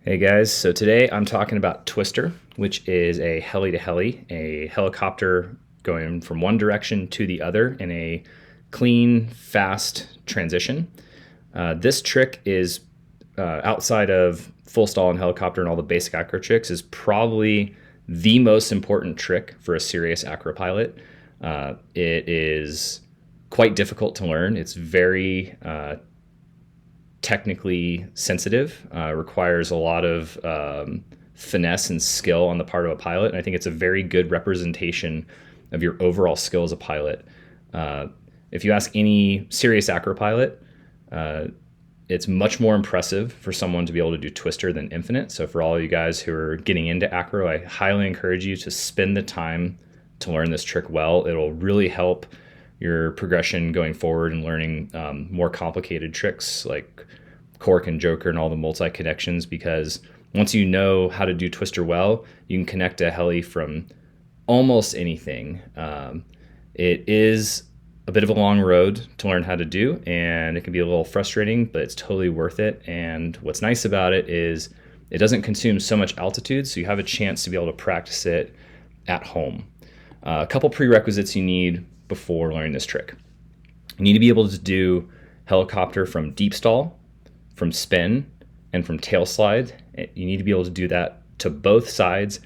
Hey guys, so today I'm talking about Twister, which is a heli to heli, a helicopter going from one direction to the other in a clean, fast transition. This trick is outside of full stall and helicopter and all the basic acro tricks, is probably the most important trick for a serious acro pilot. It is quite difficult to learn. It's very technically sensitive, requires a lot of finesse and skill on the part of a pilot. And I think it's a very good representation of your overall skill as a pilot. If you ask any serious acro pilot, it's much more impressive for someone to be able to do Twister than Infinite. So for all you guys who are getting into acro, I highly encourage you to spend the time to learn this trick well. It'll really help your progression going forward and learning more complicated tricks like cork and joker and all the multi-connections, because once you know how to do Twister well, you can connect a heli from almost anything. It is a bit of a long road to learn how to do, and it can be a little frustrating, but it's totally worth it. And what's nice about it is it doesn't consume so much altitude, so you have a chance to be able to practice it at home. A couple prerequisites you need before learning this trick. You need to be able to do helicopter from deep stall, from spin, and from tail slide. You need to be able to do that to both sides,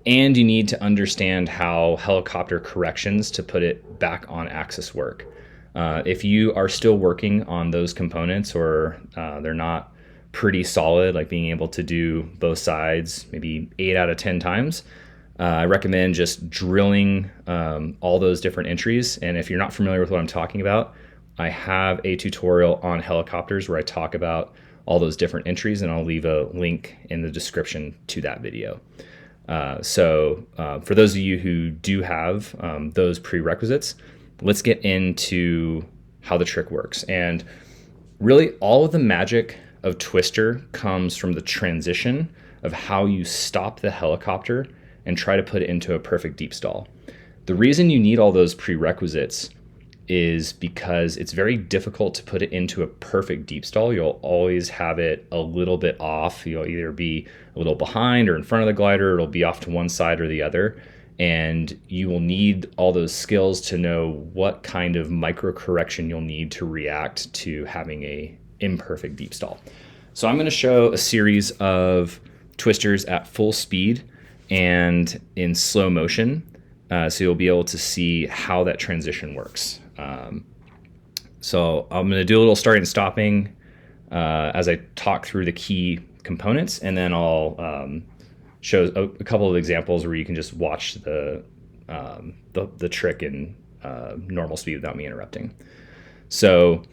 and you need to understand how helicopter corrections to put it back on axis work. If you are still working on those components, or they're not pretty solid, like being able to do both sides maybe 8 out of 10 times, I recommend just drilling all those different entries. And if you're not familiar with what I'm talking about, I have a tutorial on helicopters where I talk about all those different entries, and I'll leave a link in the description to that video. For those of you who do have those prerequisites, let's get into how the trick works. And really, all of the magic of Twister comes from the transition of how you stop the helicopter and try to put it into a perfect deep stall. The reason you need all those prerequisites is because it's very difficult to put it into a perfect deep stall. You'll always have it a little bit off. You'll either be a little behind or in front of the glider. It'll be off to one side or the other. And you will need all those skills to know what kind of micro correction you'll need to react to having a imperfect deep stall. So I'm going to show a series of twisters at full speed and in slow motion, so you'll be able to see how that transition works. So I'm going to do a little starting and stopping as I talk through the key components, and then I'll show a couple of examples where you can just watch the trick in normal speed without me interrupting. So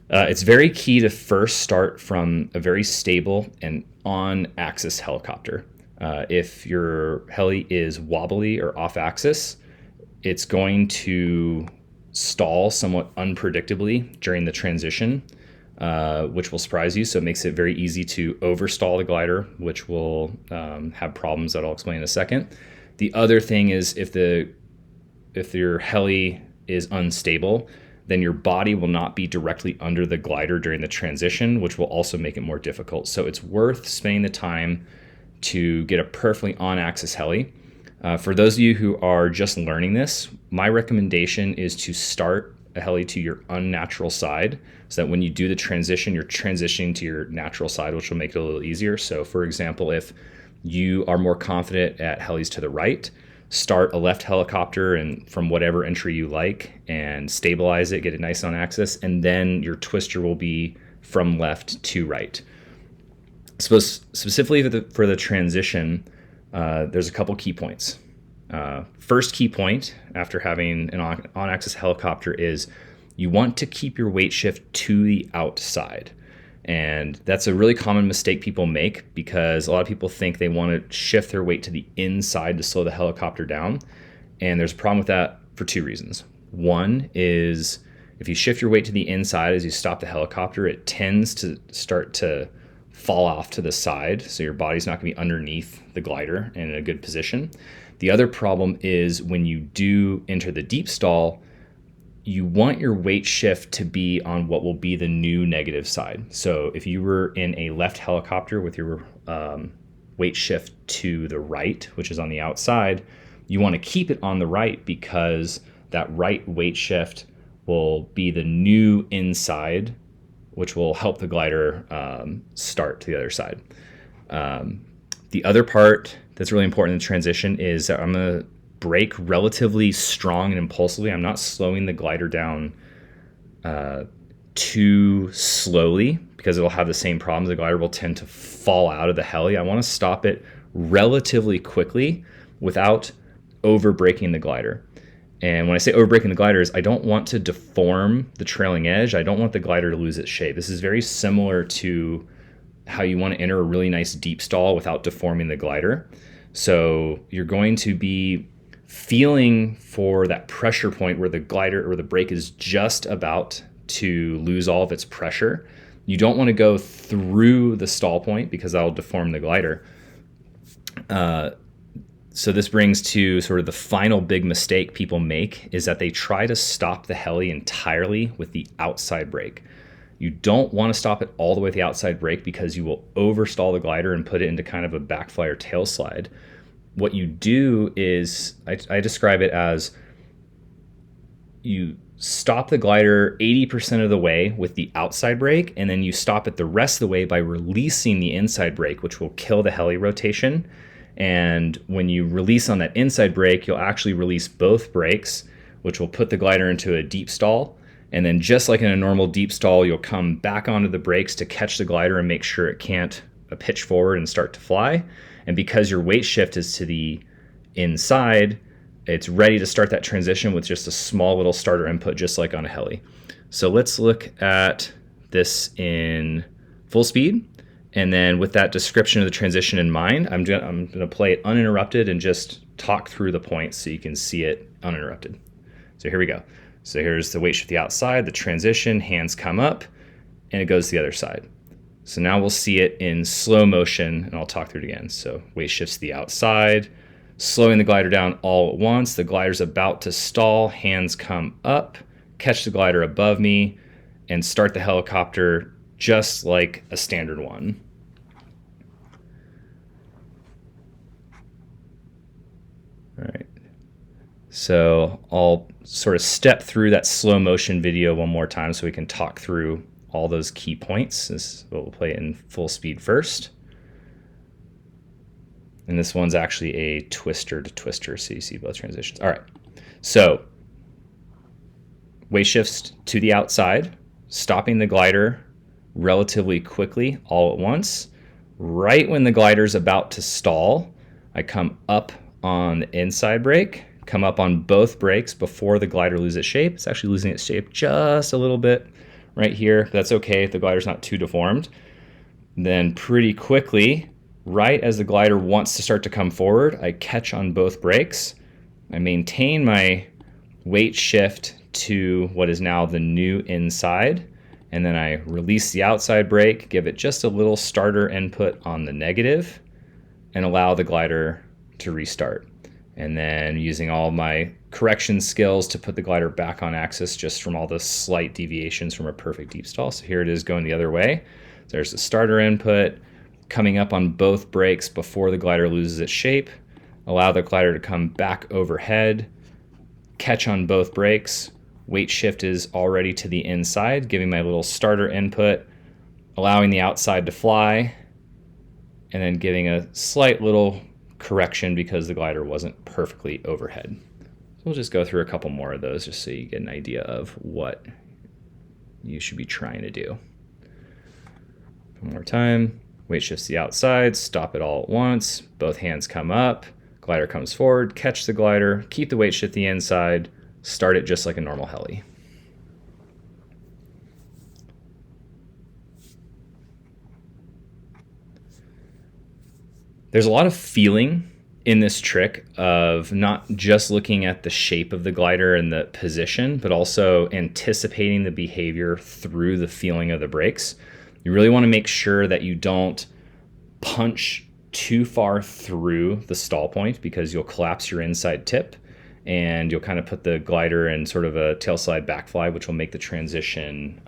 it's very key to first start from a very stable and on-axis helicopter. If your heli is wobbly or off axis, it's going to stall somewhat unpredictably during the transition, which will surprise you. So it makes it very easy to overstall the glider, which will have problems that I'll explain in a second. The other thing is if your heli is unstable, then your body will not be directly under the glider during the transition, which will also make it more difficult. So it's worth spending the time to get a perfectly on-axis heli. For those of you who are just learning this, my recommendation is to start a heli to your unnatural side, so that when you do the transition, you're transitioning to your natural side, which will make it a little easier. So for example, if you are more confident at helis to the right, start a left helicopter and from whatever entry you like and stabilize it, get it nice on axis, and then your twister will be from left to right. Specifically for the transition, there's a couple key points. First key point after having an on-axis helicopter is you want to keep your weight shift to the outside. And that's a really common mistake people make, because a lot of people think they want to shift their weight to the inside to slow the helicopter down. And there's a problem with that for two reasons. One is if you shift your weight to the inside as you stop the helicopter, it tends to start to fall off to the side, so your body's not going to be underneath the glider and in a good position. The other problem is when you do enter the deep stall, you want your weight shift to be on what will be the new negative side. So if you were in a left helicopter with your weight shift to the right, which is on the outside, you want to keep it on the right because that right weight shift will be the new inside, which will help the glider start to the other side. The other part that's really important in the transition is that I'm going to brake relatively strong and impulsively. I'm not slowing the glider down too slowly because it'll have the same problems. The glider will tend to fall out of the heli. I want to stop it relatively quickly without over braking the glider. And when I say over braking the glider is I don't want to deform the trailing edge. I don't want the glider to lose its shape. This is very similar to how you want to enter a really nice deep stall without deforming the glider. So you're going to be feeling for that pressure point where the glider or the brake is just about to lose all of its pressure. You don't want to go through the stall point because that'll deform the glider. So this brings to sort of the final big mistake people make is that they try to stop the heli entirely with the outside brake. You don't want to stop it all the way with the outside brake because you will overstall the glider and put it into kind of a backfly or tail slide. What you do is, I describe it as you stop the glider 80% of the way with the outside brake, and then you stop it the rest of the way by releasing the inside brake, which will kill the heli rotation. And when you release on that inside brake, you'll actually release both brakes, which will put the glider into a deep stall. And then just like in a normal deep stall, you'll come back onto the brakes to catch the glider and make sure it can't pitch forward and start to fly. And because your weight shift is to the inside, it's ready to start that transition with just a small little starter input, just like on a heli. So let's look at this in full speed. And then with that description of the transition in mind, I'm going to play it uninterrupted and just talk through the points so you can see it uninterrupted. So here we go. So here's the weight shift to the outside, the transition, hands come up, and it goes to the other side. So now we'll see it in slow motion, and I'll talk through it again. So weight shifts to the outside, slowing the glider down all at once. The glider's about to stall, hands come up, catch the glider above me, and start the helicopter just like a standard one. All right. So I'll sort of step through that slow motion video one more time so we can talk through all those key points. We'll play it in full speed first. And this one's actually a twister to twister, so you see both transitions. All right. So weight shifts to the outside, stopping the glider relatively quickly all at once. Right when the glider's about to stall, I come up on the inside brake, come up on both brakes before the glider loses its shape. It's actually losing its shape just a little bit right here, but that's okay if the glider's not too deformed. Then pretty quickly, right as the glider wants to start to come forward, I catch on both brakes. I maintain my weight shift to what is now the new inside, and then I release the outside brake, give it just a little starter input on the negative, and allow the glider to restart. And then using all my correction skills to put the glider back on axis just from all the slight deviations from a perfect deep stall. So here it is going the other way. There's the starter input, coming up on both brakes before the glider loses its shape, allow the glider to come back overhead, catch on both brakes, weight shift is already to the inside, giving my little starter input, allowing the outside to fly, and then giving a slight little correction because the glider wasn't perfectly overhead. So we'll just go through a couple more of those just so you get an idea of what you should be trying to do. One more time. Weight shifts to the outside, stop it all at once, both hands come up, glider comes forward, catch the glider, keep the weight shift to the inside, start it just like a normal heli. There's a lot of feeling in this trick of not just looking at the shape of the glider and the position, but also anticipating the behavior through the feeling of the brakes. You really want to make sure that you don't punch too far through the stall point because you'll collapse your inside tip. and you'll kind of put the glider in sort of a tail slide back fly, which will make the transition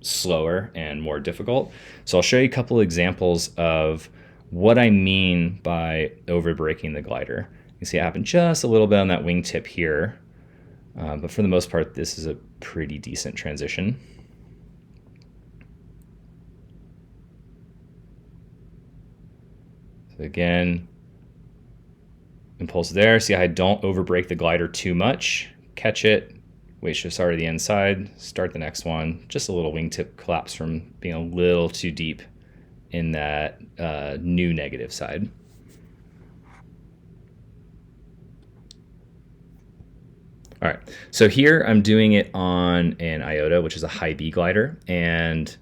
slower and more difficult. So I'll show you a couple examples of what I mean by over braking the glider. You see it happen just a little bit on that wingtip here, but for the most part, this is a pretty decent transition. So again, impulse there. See how I don't over brake the glider too much. Catch it, weight shift start to the inside, start the next one. Just a little wingtip collapse from being a little too deep in that new negative side. All right, so here I'm doing it on an Iota, which is a high B glider, and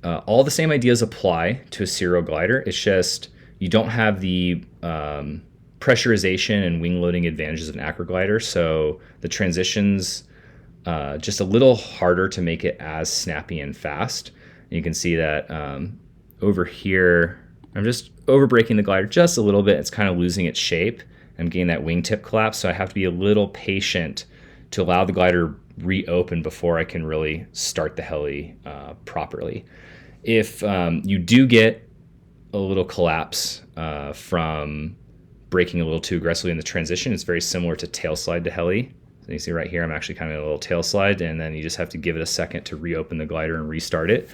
all the same ideas apply to a serial glider. It's just you don't have the pressurization and wing loading advantages of an Acro glider, so the transitions just a little harder to make it as snappy and fast. And you can see that over here, I'm just over braking the glider just a little bit. It's kind of losing its shape. I'm getting that wingtip collapse, so I have to be a little patient to allow the glider reopen before I can really start the heli properly. If you do get a little collapse from braking a little too aggressively in the transition, it's very similar to tail slide to heli. So you see right here, I'm actually kind of in a little tail slide, and then you just have to give it a second to reopen the glider and restart it.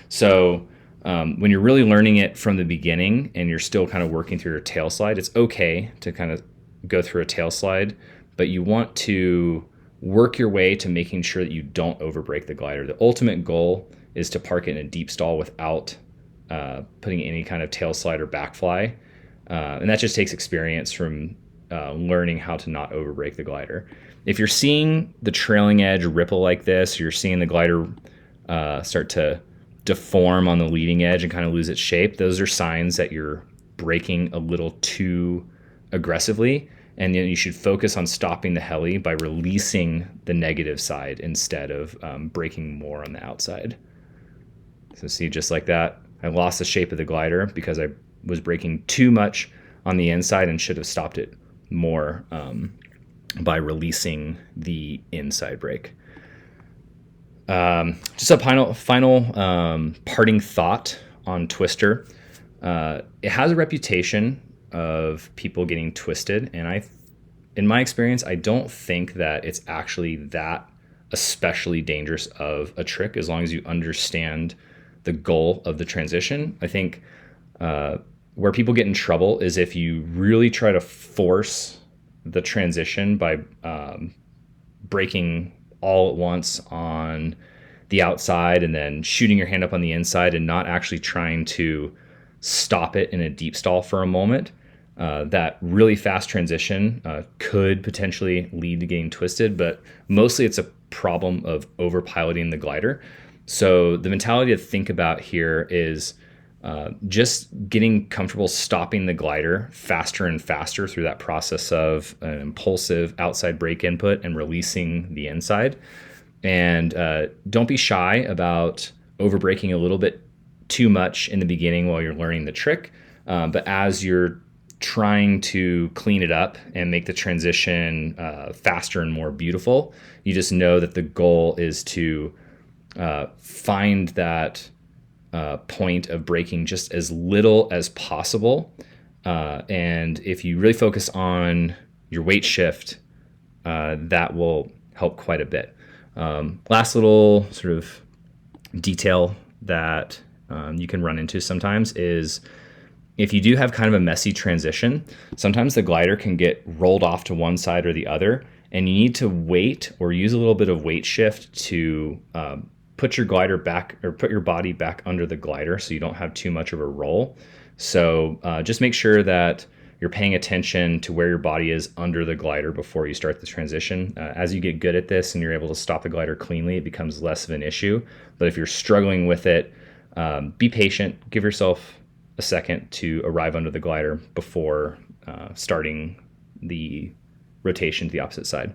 So when you're really learning it from the beginning and you're still kind of working through your tail slide, it's okay to kind of go through a tail slide, but you want to work your way to making sure that you don't over brake the glider. The ultimate goal is to park it in a deep stall without putting any kind of tail slide or back fly. And that just takes experience from learning how to not over brake the glider. If you're seeing the trailing edge ripple like this, you're seeing the glider start to deform on the leading edge and kind of lose its shape, those are signs that you're braking a little too aggressively, and then you should focus on stopping the heli by releasing the negative side instead of braking more on the outside. So see, just like that, I lost the shape of the glider because I was braking too much on the inside and should have stopped it more by releasing the inside brake. Just a final parting thought on Twister. It has a reputation of people getting twisted, and in my experience, I don't think that it's actually that especially dangerous of a trick as long as you understand the goal of the transition. I think where people get in trouble is if you really try to force the transition by braking all at once on the outside and then shooting your hand up on the inside and not actually trying to stop it in a deep stall for a moment. That really fast transition could potentially lead to getting twisted, but mostly it's a problem of over piloting the glider. So the mentality to think about here is just getting comfortable stopping the glider faster and faster through that process of an impulsive outside brake input and releasing the inside. And don't be shy about over braking a little bit too much in the beginning while you're learning the trick. But as you're trying to clean it up and make the transition faster and more beautiful, you just know that the goal is to find that point of braking just as little as possible. And if you really focus on your weight shift, that will help quite a bit. Last little sort of detail that you can run into sometimes is if you do have kind of a messy transition, sometimes the glider can get rolled off to one side or the other, and you need to wait or use a little bit of weight shift to put your glider back or put your body back under the glider so you don't have too much of a roll. So just make sure that you're paying attention to where your body is under the glider before you start the transition. As you get good at this and you're able to stop the glider cleanly, it becomes less of an issue. But if you're struggling with it, be patient. Give yourself a second to arrive under the glider before starting the rotation to the opposite side.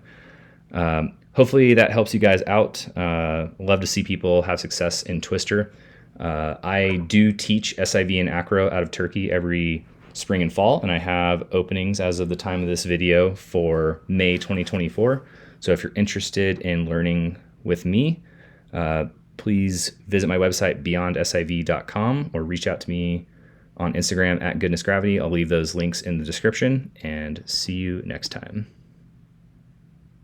Hopefully that helps you guys out. Love to see people have success in Twister. I do teach SIV and Acro out of Turkey every spring and fall, and I have openings as of the time of this video for May 2024. So if you're interested in learning with me, please visit my website, beyondsiv.com, or reach out to me on Instagram at goodnessgravity. I'll leave those links in the description, and see you next time.